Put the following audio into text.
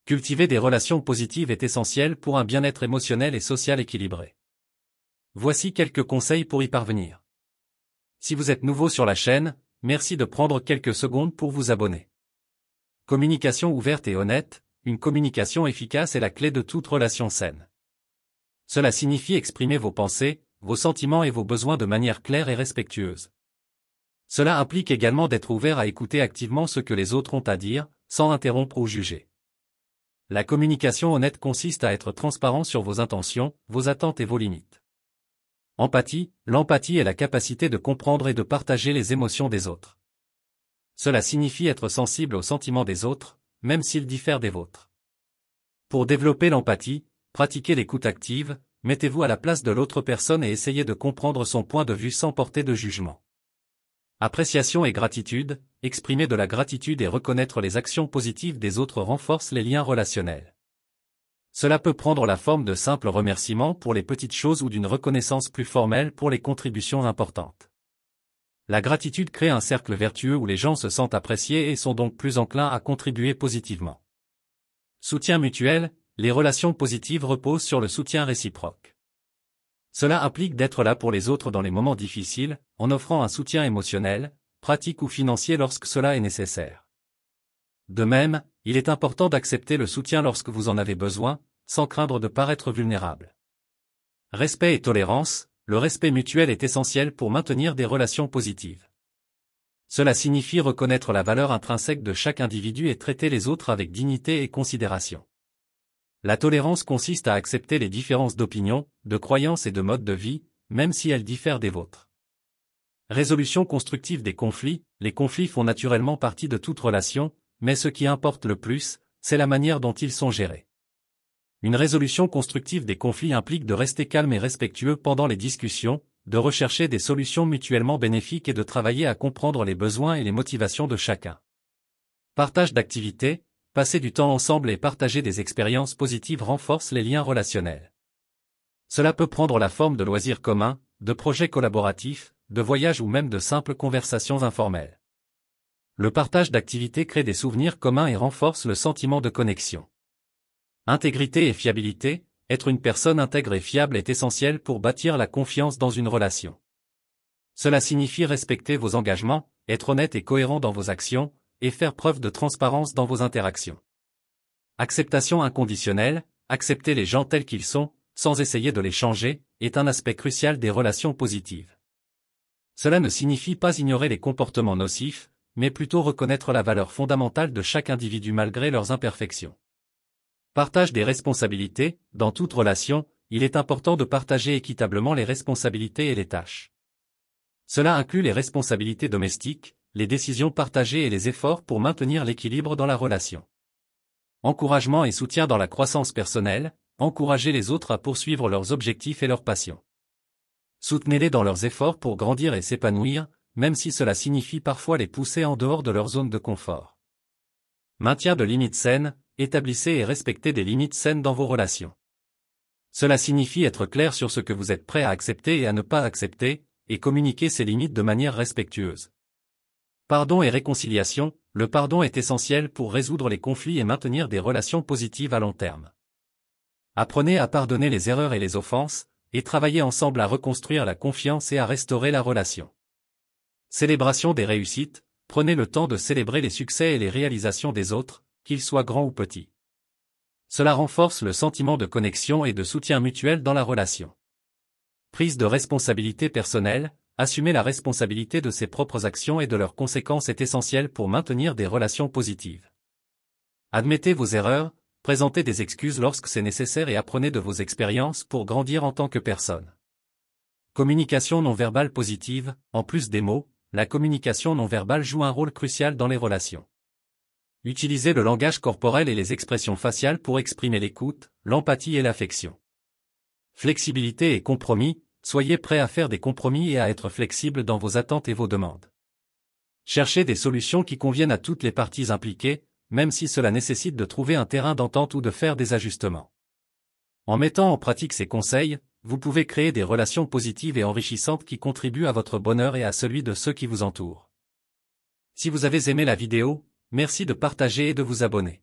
Cultiver des relations positives est essentiel pour un bien-être émotionnel et social équilibré. Voici quelques conseils pour y parvenir. Si vous êtes nouveau sur la chaîne, merci de prendre quelques secondes pour vous abonner. Communication ouverte et honnête, une communication efficace est la clé de toute relation saine. Cela signifie exprimer vos pensées, vos sentiments et vos besoins de manière claire et respectueuse. Cela implique également d'être ouvert à écouter activement ce que les autres ont à dire, sans interrompre ou juger. La communication honnête consiste à être transparent sur vos intentions, vos attentes et vos limites. Empathie, l'empathie est la capacité de comprendre et de partager les émotions des autres. Cela signifie être sensible aux sentiments des autres, même s'ils diffèrent des vôtres. Pour développer l'empathie, pratiquez l'écoute active, mettez-vous à la place de l'autre personne et essayez de comprendre son point de vue sans porter de jugement. Appréciation et gratitude, exprimer de la gratitude et reconnaître les actions positives des autres renforce les liens relationnels. Cela peut prendre la forme de simples remerciements pour les petites choses ou d'une reconnaissance plus formelle pour les contributions importantes. La gratitude crée un cercle vertueux où les gens se sentent appréciés et sont donc plus enclins à contribuer positivement. Soutien mutuel, les relations positives reposent sur le soutien réciproque. Cela implique d'être là pour les autres dans les moments difficiles, en offrant un soutien émotionnel, pratique ou financier lorsque cela est nécessaire. De même, il est important d'accepter le soutien lorsque vous en avez besoin, sans craindre de paraître vulnérable. Respect et tolérance, le respect mutuel est essentiel pour maintenir des relations positives. Cela signifie reconnaître la valeur intrinsèque de chaque individu et traiter les autres avec dignité et considération. La tolérance consiste à accepter les différences d'opinion, de croyances et de mode de vie, même si elles diffèrent des vôtres. Résolution constructive des conflits, les conflits font naturellement partie de toute relation, mais ce qui importe le plus, c'est la manière dont ils sont gérés. Une résolution constructive des conflits implique de rester calme et respectueux pendant les discussions, de rechercher des solutions mutuellement bénéfiques et de travailler à comprendre les besoins et les motivations de chacun. Partage d'activités, passer du temps ensemble et partager des expériences positives renforce les liens relationnels. Cela peut prendre la forme de loisirs communs, de projets collaboratifs, de voyages ou même de simples conversations informelles. Le partage d'activités crée des souvenirs communs et renforce le sentiment de connexion. Intégrité et fiabilité, être une personne intègre et fiable est essentiel pour bâtir la confiance dans une relation. Cela signifie respecter vos engagements, être honnête et cohérent dans vos actions, et faire preuve de transparence dans vos interactions. Acceptation inconditionnelle, accepter les gens tels qu'ils sont, sans essayer de les changer, est un aspect crucial des relations positives. Cela ne signifie pas ignorer les comportements nocifs, mais plutôt reconnaître la valeur fondamentale de chaque individu malgré leurs imperfections. Partage des responsabilités, dans toute relation, il est important de partager équitablement les responsabilités et les tâches. Cela inclut les responsabilités domestiques, les décisions partagées et les efforts pour maintenir l'équilibre dans la relation. Encouragement et soutien dans la croissance personnelle, encouragez les autres à poursuivre leurs objectifs et leurs passions. Soutenez-les dans leurs efforts pour grandir et s'épanouir, même si cela signifie parfois les pousser en dehors de leur zone de confort. Maintien de limites saines, établissez et respectez des limites saines dans vos relations. Cela signifie être clair sur ce que vous êtes prêt à accepter et à ne pas accepter, et communiquer ces limites de manière respectueuse. Pardon et réconciliation, le pardon est essentiel pour résoudre les conflits et maintenir des relations positives à long terme. Apprenez à pardonner les erreurs et les offenses, et travaillez ensemble à reconstruire la confiance et à restaurer la relation. Célébration des réussites, prenez le temps de célébrer les succès et les réalisations des autres, qu'ils soient grands ou petits. Cela renforce le sentiment de connexion et de soutien mutuel dans la relation. Prise de responsabilité personnelle, assumer la responsabilité de ses propres actions et de leurs conséquences est essentiel pour maintenir des relations positives. Admettez vos erreurs, présentez des excuses lorsque c'est nécessaire et apprenez de vos expériences pour grandir en tant que personne. Communication non verbale positive, en plus des mots, la communication non verbale joue un rôle crucial dans les relations. Utilisez le langage corporel et les expressions faciales pour exprimer l'écoute, l'empathie et l'affection. Flexibilité et compromis, soyez prêts à faire des compromis et à être flexible dans vos attentes et vos demandes. Cherchez des solutions qui conviennent à toutes les parties impliquées, même si cela nécessite de trouver un terrain d'entente ou de faire des ajustements. En mettant en pratique ces conseils, vous pouvez créer des relations positives et enrichissantes qui contribuent à votre bonheur et à celui de ceux qui vous entourent. Si vous avez aimé la vidéo, merci de partager et de vous abonner.